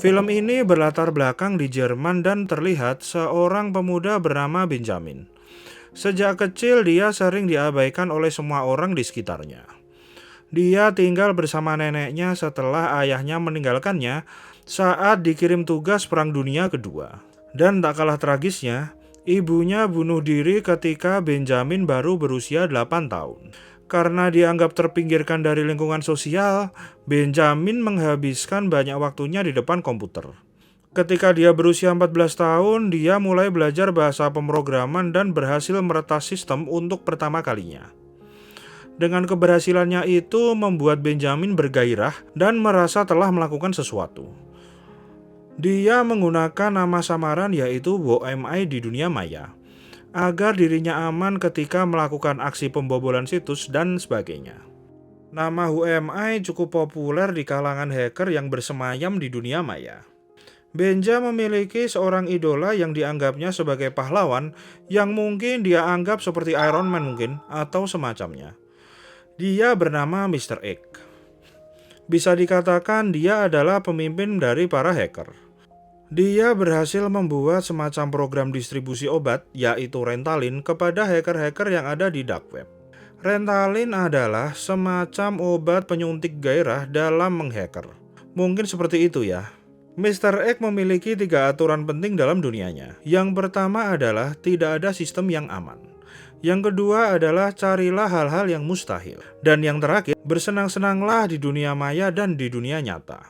Film ini berlatar belakang di Jerman dan terlihat seorang pemuda bernama Benjamin. Sejak kecil dia sering diabaikan oleh semua orang di sekitarnya. Dia tinggal bersama neneknya setelah ayahnya meninggalkannya saat dikirim tugas Perang Dunia Kedua. Dan tak kalah tragisnya, ibunya bunuh diri ketika Benjamin baru berusia 8 tahun. Karena dianggap terpinggirkan dari lingkungan sosial, Benjamin menghabiskan banyak waktunya di depan komputer. Ketika dia berusia 14 tahun, dia mulai belajar bahasa pemrograman dan berhasil meretas sistem untuk pertama kalinya. Dengan keberhasilannya itu membuat Benjamin bergairah dan merasa telah melakukan sesuatu. Dia menggunakan nama samaran yaitu WMI di dunia maya, agar dirinya aman ketika melakukan aksi pembobolan situs dan sebagainya. Nama WMI cukup populer di kalangan hacker yang bersemayam di dunia maya. Benja memiliki seorang idola yang dianggapnya sebagai pahlawan yang mungkin dia anggap seperti Iron Man mungkin atau semacamnya. Dia bernama Mr. X. Bisa dikatakan dia adalah pemimpin dari para hacker. Dia berhasil membuat semacam program distribusi obat, yaitu Ritalin, kepada hacker-hacker yang ada di dark web. Ritalin adalah semacam obat penyuntik gairah dalam menghacker. Mungkin seperti itu ya. Mr. X memiliki 3 aturan penting dalam dunianya. Yang pertama adalah tidak ada sistem yang aman. Yang kedua adalah carilah hal-hal yang mustahil. Dan yang terakhir, bersenang-senanglah di dunia maya dan di dunia nyata.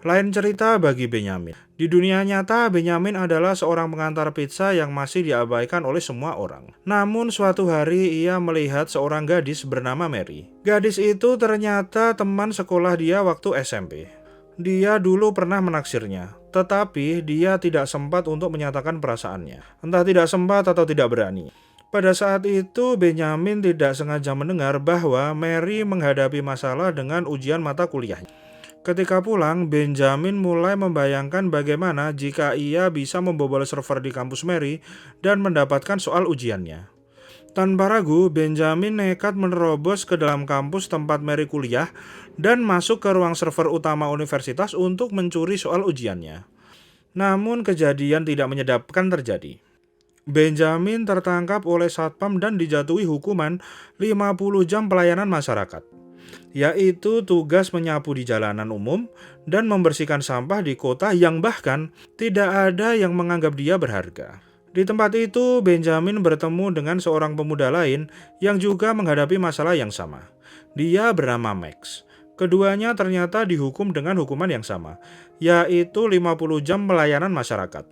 Lain cerita bagi Benjamin. Di dunia nyata, Benjamin adalah seorang pengantar pizza yang masih diabaikan oleh semua orang. Namun suatu hari ia melihat seorang gadis bernama Mary. Gadis itu ternyata teman sekolah dia waktu SMP. Dia dulu pernah menaksirnya, tetapi dia tidak sempat untuk menyatakan perasaannya. Entah tidak sempat atau tidak berani. Pada saat itu, Benjamin tidak sengaja mendengar bahwa Mary menghadapi masalah dengan ujian mata kuliahnya. Ketika pulang, Benjamin mulai membayangkan bagaimana jika ia bisa membobol server di kampus Mary dan mendapatkan soal ujiannya. Tanpa ragu, Benjamin nekat menerobos ke dalam kampus tempat Mary kuliah dan masuk ke ruang server utama universitas untuk mencuri soal ujiannya. Namun kejadian tidak menyenangkan terjadi. Benjamin tertangkap oleh satpam dan dijatuhi hukuman 50 jam pelayanan masyarakat, yaitu tugas menyapu di jalanan umum dan membersihkan sampah di kota yang bahkan tidak ada yang menganggap dia berharga. Di tempat itu, Benjamin bertemu dengan seorang pemuda lain yang juga menghadapi masalah yang sama. Dia bernama Max. Keduanya ternyata dihukum dengan hukuman yang sama, yaitu 50 jam pelayanan masyarakat.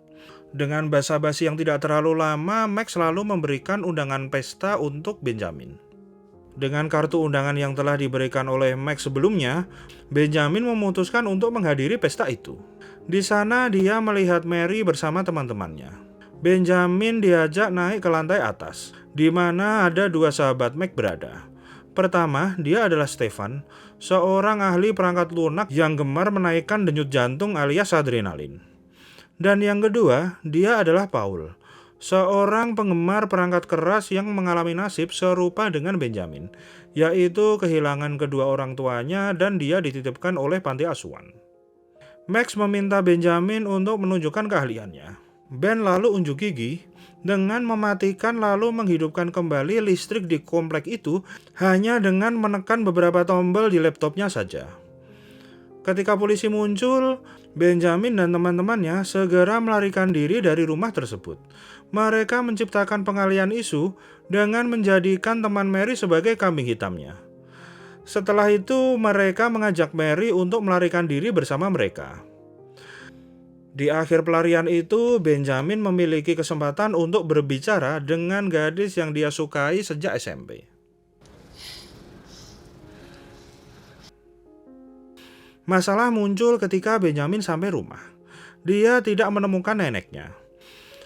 Dengan basa-basi yang tidak terlalu lama, Max selalu memberikan undangan pesta untuk Benjamin. Dengan kartu undangan yang telah diberikan oleh Max sebelumnya, Benjamin memutuskan untuk menghadiri pesta itu. Di sana dia melihat Mary bersama teman-temannya. Benjamin diajak naik ke lantai atas, di mana ada 2 sahabat Max berada. Pertama, dia adalah Stefan, seorang ahli perangkat lunak yang gemar menaikkan denyut jantung alias adrenalin. Dan yang kedua, dia adalah Paul, seorang penggemar perangkat keras yang mengalami nasib serupa dengan Benjamin, yaitu kehilangan kedua orang tuanya dan dia dititipkan oleh panti asuhan. Max meminta Benjamin untuk menunjukkan keahliannya. Ben lalu unjuk gigi dengan mematikan lalu menghidupkan kembali listrik di komplek itu hanya dengan menekan beberapa tombol di laptopnya saja. Ketika polisi muncul, Benjamin dan teman-temannya segera melarikan diri dari rumah tersebut. Mereka menciptakan pengalian isu dengan menjadikan teman Mary sebagai kambing hitamnya. Setelah itu, mereka mengajak Mary untuk melarikan diri bersama mereka. Di akhir pelarian itu, Benjamin memiliki kesempatan untuk berbicara dengan gadis yang dia sukai sejak SMP. Masalah muncul ketika Benjamin sampai rumah. Dia tidak menemukan neneknya.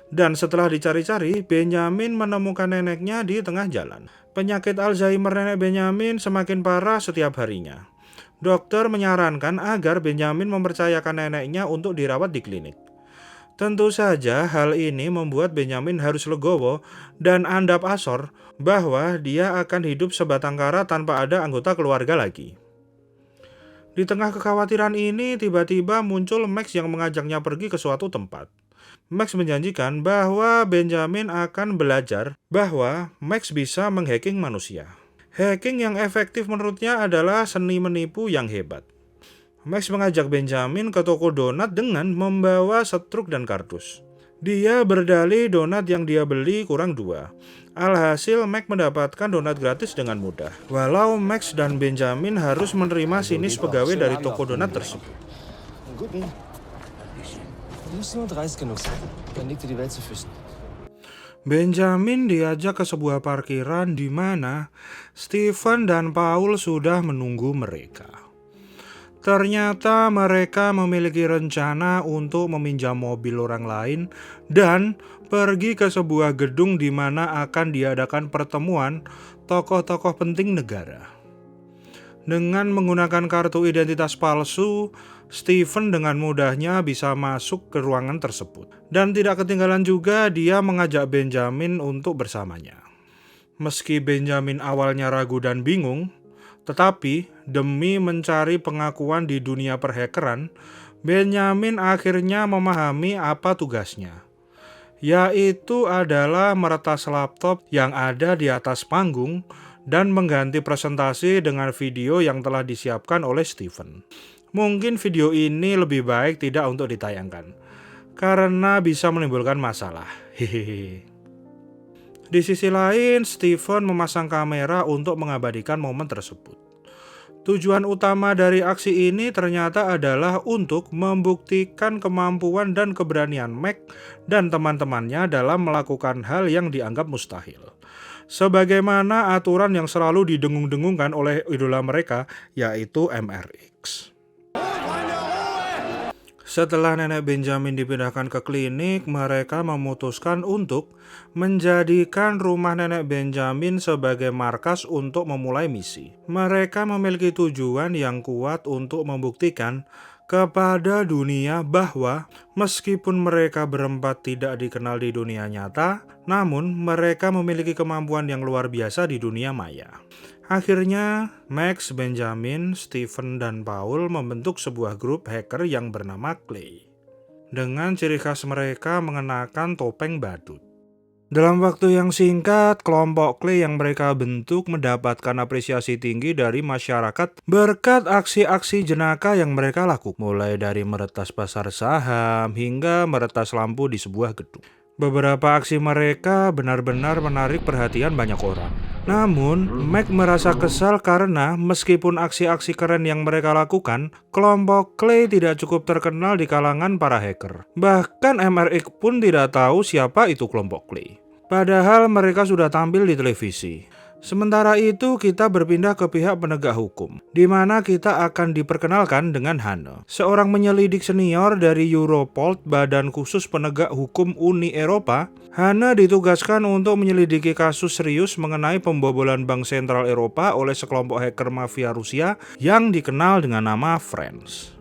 Dan setelah dicari-cari, Benjamin menemukan neneknya di tengah jalan. Penyakit Alzheimer nenek Benjamin semakin parah setiap harinya. Dokter menyarankan agar Benjamin mempercayakan neneknya untuk dirawat di klinik. Tentu saja hal ini membuat Benjamin harus legowo dan andap asor bahwa dia akan hidup sebatang kara tanpa ada anggota keluarga lagi. Di tengah kekhawatiran ini, tiba-tiba muncul Max yang mengajaknya pergi ke suatu tempat. Max menjanjikan bahwa Benjamin akan belajar bahwa Max bisa menghacking manusia. Hacking yang efektif menurutnya adalah seni menipu yang hebat. Max mengajak Benjamin ke toko donat dengan membawa setruk dan kardus. Dia berdalih donat yang dia beli kurang 2. Alhasil Max mendapatkan donat gratis dengan mudah. Walau Max dan Benjamin harus menerima sinis pegawai dari toko donat tersebut. Benjamin diajak ke sebuah parkiran di mana Stephen dan Paul sudah menunggu mereka. Ternyata mereka memiliki rencana untuk meminjam mobil orang lain dan pergi ke sebuah gedung di mana akan diadakan pertemuan tokoh-tokoh penting negara. Dengan menggunakan kartu identitas palsu, Stephen dengan mudahnya bisa masuk ke ruangan tersebut. Dan tidak ketinggalan juga dia mengajak Benjamin untuk bersamanya. Meski Benjamin awalnya ragu dan bingung, tetapi demi mencari pengakuan di dunia perhackeran, Benjamin akhirnya memahami apa tugasnya, yaitu adalah meretas laptop yang ada di atas panggung dan mengganti presentasi dengan video yang telah disiapkan oleh Stephen. Mungkin video ini lebih baik tidak untuk ditayangkan, karena bisa menimbulkan masalah. Hehehe. Di sisi lain, Stephen memasang kamera untuk mengabadikan momen tersebut. Tujuan utama dari aksi ini ternyata adalah untuk membuktikan kemampuan dan keberanian Max dan teman-temannya dalam melakukan hal yang dianggap mustahil. Sebagaimana aturan yang selalu didengung-dengungkan oleh idola mereka, yaitu MRX. Setelah nenek Benjamin dipindahkan ke klinik, mereka memutuskan untuk menjadikan rumah nenek Benjamin sebagai markas untuk memulai misi. Mereka memiliki tujuan yang kuat untuk membuktikan kepada dunia bahwa meskipun mereka berempat tidak dikenal di dunia nyata, namun mereka memiliki kemampuan yang luar biasa di dunia maya. Akhirnya, Max, Benjamin, Stephen, dan Paul membentuk sebuah grup hacker yang bernama Clay. Dengan ciri khas mereka mengenakan topeng badut. Dalam waktu yang singkat, kelompok Clay yang mereka bentuk mendapatkan apresiasi tinggi dari masyarakat berkat aksi-aksi jenaka yang mereka lakukan, mulai dari meretas pasar saham hingga meretas lampu di sebuah gedung. Beberapa aksi mereka benar-benar menarik perhatian banyak orang. Namun, Max merasa kesal karena meskipun aksi-aksi keren yang mereka lakukan, kelompok Clay tidak cukup terkenal di kalangan para hacker. Bahkan MRX pun tidak tahu siapa itu kelompok Clay. Padahal mereka sudah tampil di televisi. Sementara itu kita berpindah ke pihak penegak hukum, di mana kita akan diperkenalkan dengan Hanne, seorang penyelidik senior dari Europol, badan khusus penegak hukum Uni Eropa. Hanne ditugaskan untuk menyelidiki kasus serius mengenai pembobolan Bank Sentral Eropa oleh sekelompok hacker mafia Rusia yang dikenal dengan nama Friends.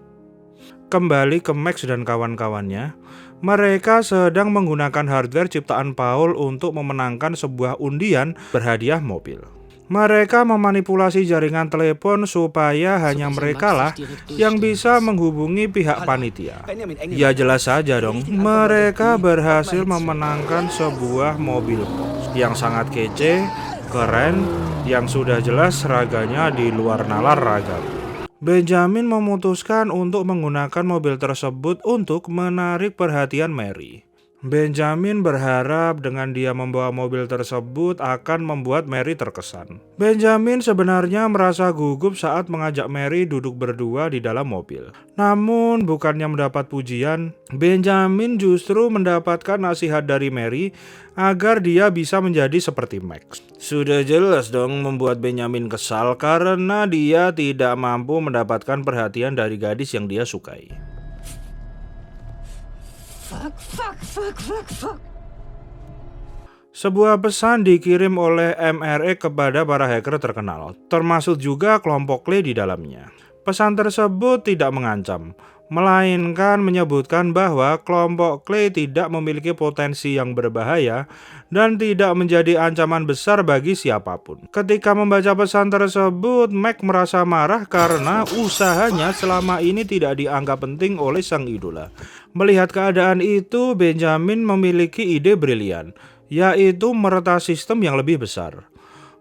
Kembali ke Max dan kawan-kawannya, mereka sedang menggunakan hardware ciptaan Paul untuk memenangkan sebuah undian berhadiah mobil. Mereka memanipulasi jaringan telepon supaya hanya mereka lah yang bisa menghubungi pihak panitia. Ya jelas saja dong, mereka berhasil memenangkan sebuah mobil yang sangat kece, keren, yang sudah jelas raganya di luar nalar ragaku. Benjamin memutuskan untuk menggunakan mobil tersebut untuk menarik perhatian Mary. Benjamin berharap dengan dia membawa mobil tersebut akan membuat Mary terkesan. Benjamin sebenarnya merasa gugup saat mengajak Mary duduk berdua di dalam mobil. Namun bukannya mendapat pujian, Benjamin justru mendapatkan nasihat dari Mary agar dia bisa menjadi seperti Max. Sudah jelas dong membuat Benjamin kesal karena dia tidak mampu mendapatkan perhatian dari gadis yang dia sukai. Sebuah pesan dikirim oleh MRX kepada para hacker terkenal, termasuk juga kelompok Clay di dalamnya. Pesan tersebut tidak mengancam, melainkan menyebutkan bahwa kelompok Clay tidak memiliki potensi yang berbahaya dan tidak menjadi ancaman besar bagi siapapun. Ketika membaca pesan tersebut, Mac merasa marah karena usahanya selama ini tidak dianggap penting oleh sang idola. Melihat keadaan itu, Benjamin memiliki ide brilian, yaitu meretas sistem yang lebih besar.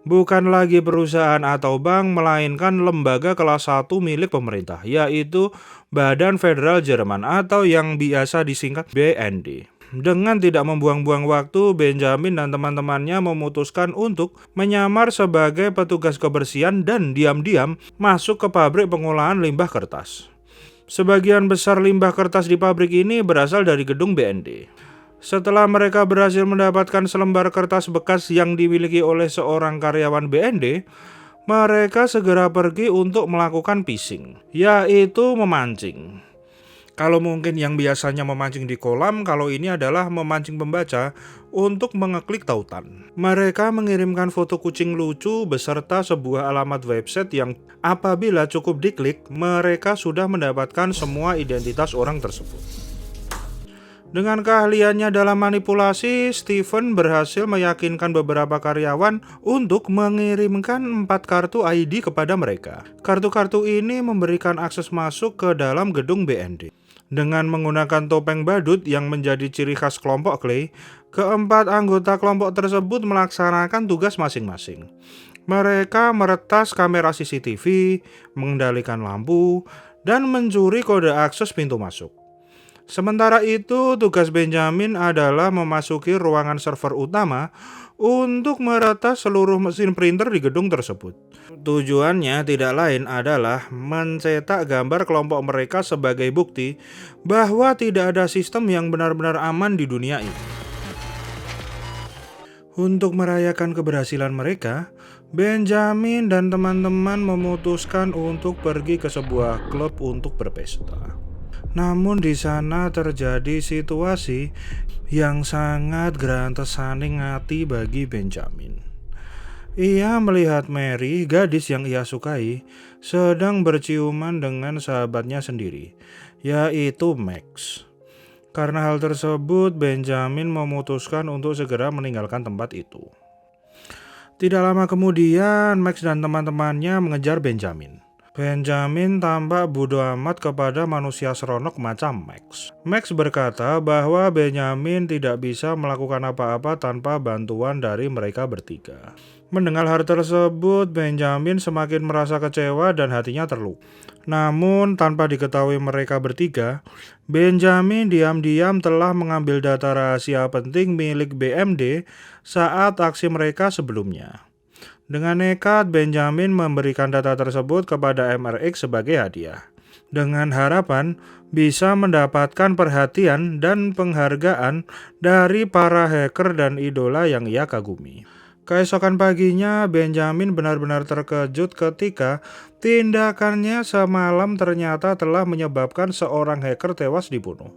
Bukan lagi perusahaan atau bank, melainkan lembaga kelas 1 milik pemerintah, yaitu Badan Federal Jerman atau yang biasa disingkat BND. Dengan tidak membuang-buang waktu, Benjamin dan teman-temannya memutuskan untuk menyamar sebagai petugas kebersihan dan diam-diam masuk ke pabrik pengolahan limbah kertas. Sebagian besar limbah kertas di pabrik ini berasal dari gedung BND. Setelah mereka berhasil mendapatkan selembar kertas bekas yang dimiliki oleh seorang karyawan BND, mereka segera pergi untuk melakukan phishing, yaitu memancing. Kalau mungkin yang biasanya memancing di kolam, kalau ini adalah memancing pembaca untuk mengeklik tautan. Mereka mengirimkan foto kucing lucu beserta sebuah alamat website yang apabila cukup diklik, mereka sudah mendapatkan semua identitas orang tersebut. Dengan keahliannya dalam manipulasi, Steven berhasil meyakinkan beberapa karyawan untuk mengirimkan 4 kartu ID kepada mereka. Kartu-kartu ini memberikan akses masuk ke dalam gedung BND. Dengan menggunakan topeng badut yang menjadi ciri khas kelompok Clay, keempat anggota kelompok tersebut melaksanakan tugas masing-masing. Mereka meretas kamera CCTV, mengendalikan lampu, dan mencuri kode akses pintu masuk. Sementara itu, tugas Benjamin adalah memasuki ruangan server utama untuk meretas seluruh mesin printer di gedung tersebut. Tujuannya tidak lain adalah mencetak gambar kelompok mereka sebagai bukti bahwa tidak ada sistem yang benar-benar aman di dunia ini. Untuk merayakan keberhasilan mereka, Benjamin dan teman-teman memutuskan untuk pergi ke sebuah klub untuk berpesta. Namun di sana terjadi situasi yang sangat grantesaning hati bagi Benjamin. Ia melihat Mary, gadis yang ia sukai, sedang berciuman dengan sahabatnya sendiri, yaitu Max. Karena hal tersebut, Benjamin memutuskan untuk segera meninggalkan tempat itu. Tidak lama kemudian, Max dan teman-temannya mengejar Benjamin. Benjamin tampak bodoh amat kepada manusia seronok macam Max. Max berkata bahwa Benjamin tidak bisa melakukan apa-apa tanpa bantuan dari mereka bertiga. Mendengar hal tersebut, Benjamin semakin merasa kecewa dan hatinya terluka. Namun, tanpa diketahui mereka bertiga, Benjamin diam-diam telah mengambil data rahasia penting milik BMD saat aksi mereka sebelumnya. Dengan nekat, Benjamin memberikan data tersebut kepada MRX sebagai hadiah, dengan harapan bisa mendapatkan perhatian dan penghargaan dari para hacker dan idola yang ia kagumi. Keesokan paginya, Benjamin benar-benar terkejut ketika tindakannya semalam ternyata telah menyebabkan seorang hacker tewas dibunuh.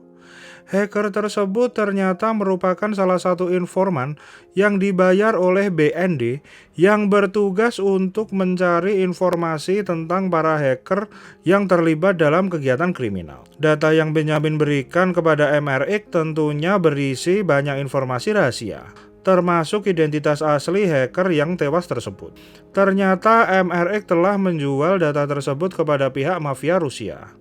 Hacker tersebut ternyata merupakan salah satu informan yang dibayar oleh BND yang bertugas untuk mencari informasi tentang para hacker yang terlibat dalam kegiatan kriminal. Data yang Benjamin berikan kepada MRX tentunya berisi banyak informasi rahasia, termasuk identitas asli hacker yang tewas tersebut. Ternyata MRX telah menjual data tersebut kepada pihak mafia Rusia,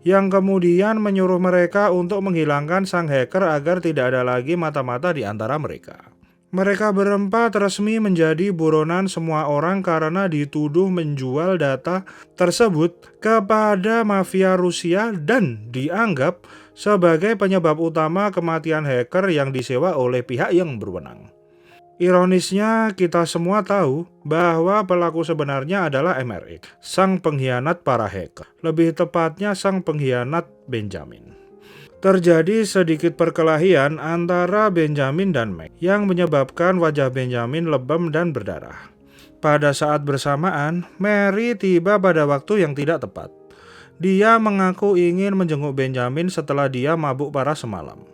yang kemudian menyuruh mereka untuk menghilangkan sang hacker agar tidak ada lagi mata-mata di antara mereka. Mereka berempat resmi menjadi buronan semua orang karena dituduh menjual data tersebut kepada mafia Rusia dan dianggap sebagai penyebab utama kematian hacker yang disewa oleh pihak yang berwenang. Ironisnya, kita semua tahu bahwa pelaku sebenarnya adalah MRX, sang pengkhianat para hacker. Lebih tepatnya, sang pengkhianat Benjamin. Terjadi sedikit perkelahian antara Benjamin dan Max yang menyebabkan wajah Benjamin lebam dan berdarah. Pada saat bersamaan, Mary tiba pada waktu yang tidak tepat. Dia mengaku ingin menjenguk Benjamin setelah dia mabuk parah semalam.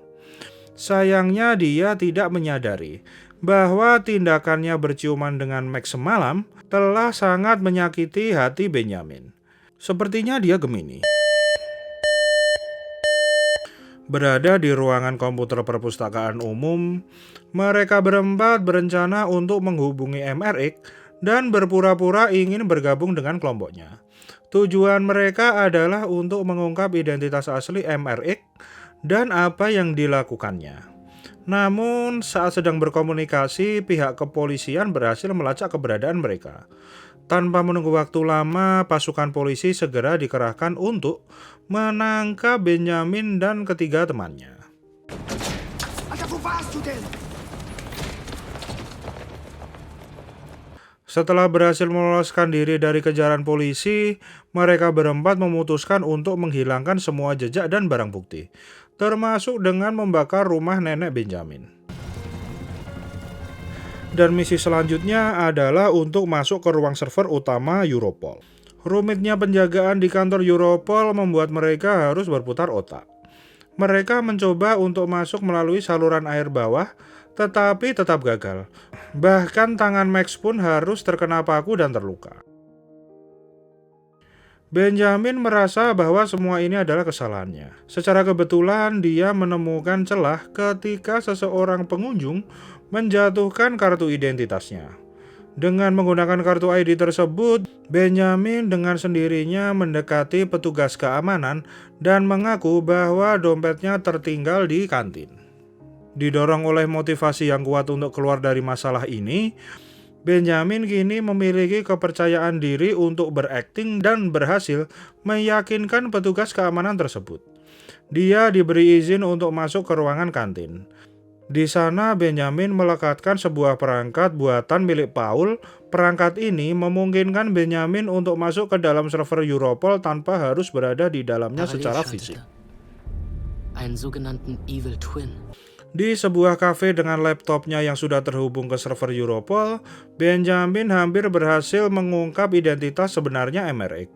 Sayangnya dia tidak menyadari bahwa tindakannya berciuman dengan Max semalam telah sangat menyakiti hati Benjamin. Sepertinya dia Gemini. Berada di ruangan komputer perpustakaan umum, mereka berempat berencana untuk menghubungi MRX dan berpura-pura ingin bergabung dengan kelompoknya. Tujuan mereka adalah untuk mengungkap identitas asli MRX dan apa yang dilakukannya. Namun, saat sedang berkomunikasi, pihak kepolisian berhasil melacak keberadaan mereka. Tanpa menunggu waktu lama, pasukan polisi segera dikerahkan untuk menangkap Benjamin dan ketiga temannya. Setelah berhasil meloloskan diri dari kejaran polisi, mereka berempat memutuskan untuk menghilangkan semua jejak dan barang bukti, termasuk dengan membakar rumah nenek Benjamin. Dan misi selanjutnya adalah untuk masuk ke ruang server utama Europol. Rumitnya penjagaan di kantor Europol membuat mereka harus berputar otak. Mereka mencoba untuk masuk melalui saluran air bawah, tetapi tetap gagal. Bahkan tangan Max pun harus terkena paku dan terluka. Benjamin merasa bahwa semua ini adalah kesalahannya. Secara kebetulan, dia menemukan celah ketika seseorang pengunjung menjatuhkan kartu identitasnya. Dengan menggunakan kartu ID tersebut, Benjamin dengan sendirinya mendekati petugas keamanan dan mengaku bahwa dompetnya tertinggal di kantin. Didorong oleh motivasi yang kuat untuk keluar dari masalah ini, Benjamin kini memiliki kepercayaan diri untuk berakting dan berhasil meyakinkan petugas keamanan tersebut. Dia diberi izin untuk masuk ke ruangan kantin. Di sana Benjamin melekatkan sebuah perangkat buatan milik Paul. Perangkat ini memungkinkan Benjamin untuk masuk ke dalam server Europol tanpa harus berada di dalamnya secara fisik. Di sebuah kafe dengan laptopnya yang sudah terhubung ke server Europol, Benjamin hampir berhasil mengungkap identitas sebenarnya MRX.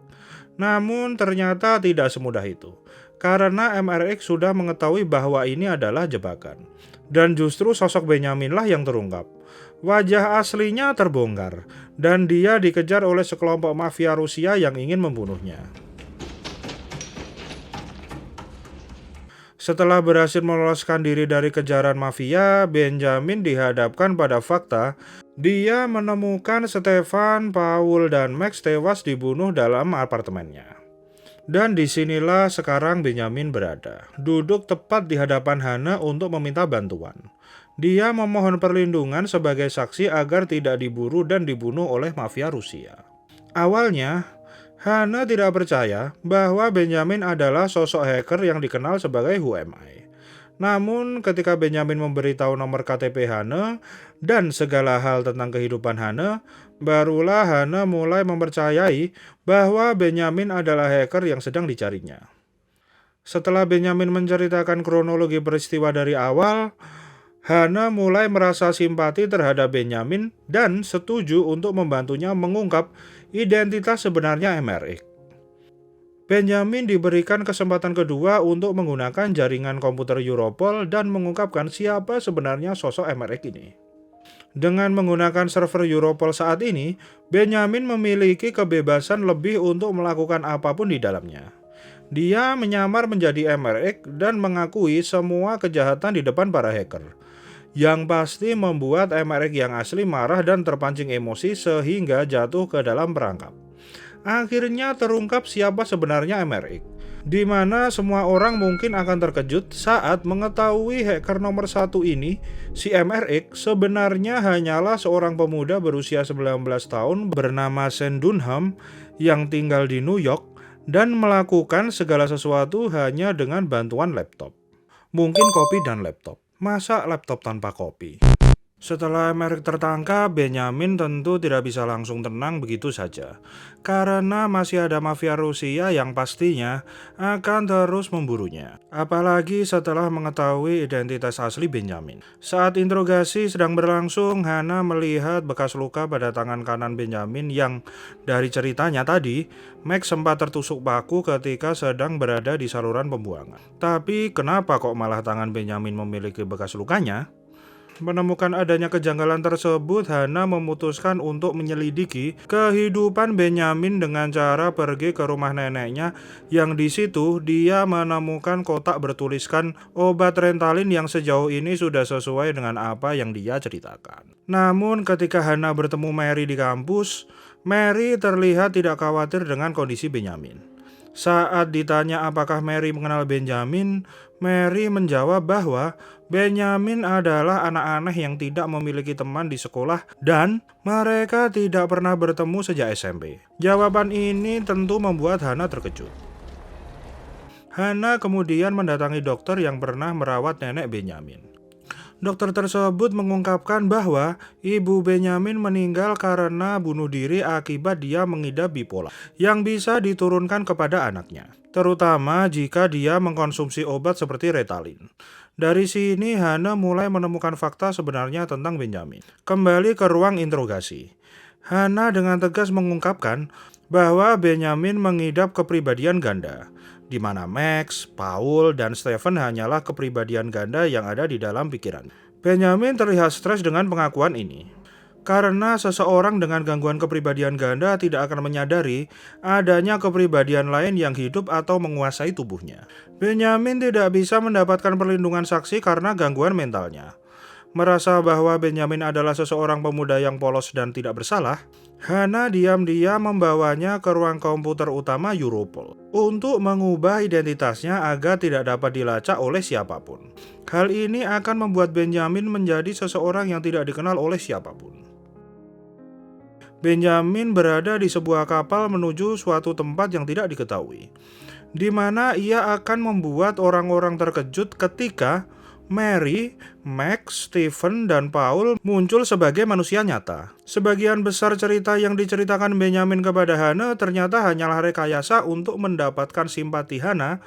Namun ternyata tidak semudah itu, karena MRX sudah mengetahui bahwa ini adalah jebakan. Dan justru sosok Benjamin lah yang terungkap. Wajah aslinya terbongkar, dan dia dikejar oleh sekelompok mafia Rusia yang ingin membunuhnya. Setelah berhasil meloloskan diri dari kejaran mafia, Benjamin dihadapkan pada fakta dia menemukan Stefan, Paul, dan Max tewas dibunuh dalam apartemennya. Dan disinilah sekarang Benjamin berada, duduk tepat di hadapan Hana untuk meminta bantuan. Dia memohon perlindungan sebagai saksi agar tidak diburu dan dibunuh oleh mafia Rusia. Awalnya, Hana tidak percaya bahwa Benjamin adalah sosok hacker yang dikenal sebagai Who Am I. Namun ketika Benjamin memberitahu nomor KTP Hana dan segala hal tentang kehidupan Hana, barulah Hana mulai mempercayai bahwa Benjamin adalah hacker yang sedang dicarinya. Setelah Benjamin menceritakan kronologi peristiwa dari awal, Hana mulai merasa simpati terhadap Benjamin dan setuju untuk membantunya mengungkap identitas sebenarnya MRX. Benjamin diberikan kesempatan kedua untuk menggunakan jaringan komputer Europol dan mengungkapkan siapa sebenarnya sosok MRX ini. Dengan menggunakan server Europol saat ini, Benjamin memiliki kebebasan lebih untuk melakukan apapun di dalamnya. Dia menyamar menjadi MRX dan mengakui semua kejahatan di depan para hacker, yang pasti membuat MRX yang asli marah dan terpancing emosi sehingga jatuh ke dalam perangkap. Akhirnya terungkap siapa sebenarnya MRX, di mana semua orang mungkin akan terkejut saat mengetahui hacker nomor 1 ini, si MRX, sebenarnya hanyalah seorang pemuda berusia 19 tahun bernama Sean Dunham yang tinggal di New York dan melakukan segala sesuatu hanya dengan bantuan laptop. Mungkin kopi dan laptop. Masa laptop tanpa kopi? Setelah MRX tertangkap, Benjamin tentu tidak bisa langsung tenang begitu saja, karena masih ada mafia Rusia yang pastinya akan terus memburunya. Apalagi setelah mengetahui identitas asli Benjamin. Saat interogasi sedang berlangsung, Hana melihat bekas luka pada tangan kanan Benjamin yang dari ceritanya tadi, Max sempat tertusuk paku ketika sedang berada di saluran pembuangan. Tapi kenapa kok malah tangan Benjamin memiliki bekas lukanya? Menemukan adanya kejanggalan tersebut, Hana memutuskan untuk menyelidiki kehidupan Benyamin dengan cara pergi ke rumah neneknya yang di situ dia menemukan kotak bertuliskan obat Rentalin yang sejauh ini sudah sesuai dengan apa yang dia ceritakan. Namun ketika Hana bertemu Mary di kampus, Mary terlihat tidak khawatir dengan kondisi Benyamin. Saat ditanya apakah Mary mengenal Benjamin, Mary menjawab bahwa Benyamin adalah anak aneh yang tidak memiliki teman di sekolah dan mereka tidak pernah bertemu sejak SMP. Jawaban ini tentu membuat Hana terkejut. Hana kemudian mendatangi dokter yang pernah merawat nenek Benyamin. Dokter tersebut mengungkapkan bahwa ibu Benyamin meninggal karena bunuh diri akibat dia mengidap bipolar yang bisa diturunkan kepada anaknya, terutama jika dia mengkonsumsi obat seperti Ritalin. Dari sini Hana mulai menemukan fakta sebenarnya tentang Benyamin. Kembali ke ruang interogasi. Hana dengan tegas mengungkapkan bahwa Benyamin mengidap kepribadian ganda, di mana Max, Paul, dan Stephen hanyalah kepribadian ganda yang ada di dalam pikiran. Benyamin terlihat stres dengan pengakuan ini, karena seseorang dengan gangguan kepribadian ganda tidak akan menyadari adanya kepribadian lain yang hidup atau menguasai tubuhnya. Benyamin tidak bisa mendapatkan perlindungan saksi karena gangguan mentalnya. Merasa bahwa Benyamin adalah seseorang pemuda yang polos dan tidak bersalah, Hana diam-diam membawanya ke ruang komputer utama Europol untuk mengubah identitasnya agar tidak dapat dilacak oleh siapapun. Hal ini akan membuat Benyamin menjadi seseorang yang tidak dikenal oleh siapapun. Benyamin berada di sebuah kapal menuju suatu tempat yang tidak diketahui, di mana ia akan membuat orang-orang terkejut ketika Mary, Max, Stephen, dan Paul muncul sebagai manusia nyata. Sebagian besar cerita yang diceritakan Benyamin kepada Hana ternyata hanyalah rekayasa untuk mendapatkan simpati Hana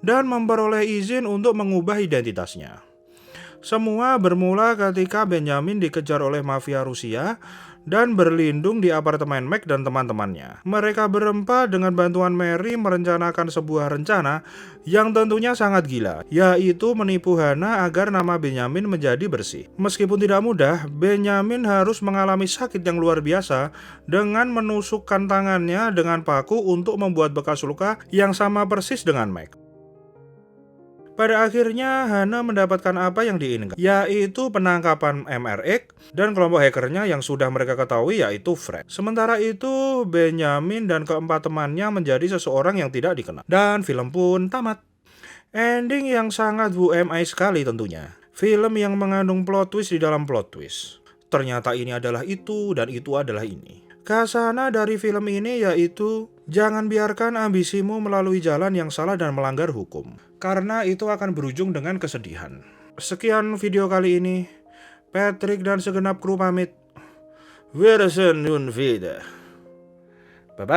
dan memperoleh izin untuk mengubah identitasnya. Semua bermula ketika Benyamin dikejar oleh mafia Rusia dan berlindung di apartemen Mac dan teman-temannya. Mereka berempat dengan bantuan Mary merencanakan sebuah rencana yang tentunya sangat gila, yaitu menipu Hana agar nama Benyamin menjadi bersih. Meskipun tidak mudah, Benyamin harus mengalami sakit yang luar biasa dengan menusukkan tangannya dengan paku untuk membuat bekas luka yang sama persis dengan Mac. Pada akhirnya, Hana mendapatkan apa yang diinginkan, yaitu penangkapan MRX dan kelompok hackernya yang sudah mereka ketahui yaitu Fred. Sementara itu, Benyamin dan keempat temannya menjadi seseorang yang tidak dikenal. Dan film pun tamat. Ending yang sangat WMI sekali tentunya. Film yang mengandung plot twist di dalam plot twist. Ternyata ini adalah itu dan itu adalah ini. Kasana dari film ini yaitu jangan biarkan ambisimu melalui jalan yang salah dan melanggar hukum, karena itu akan berujung dengan kesedihan. Sekian video kali ini. Patrick dan segenap kru pamit. Wiedersehen und wieder. Bye-bye.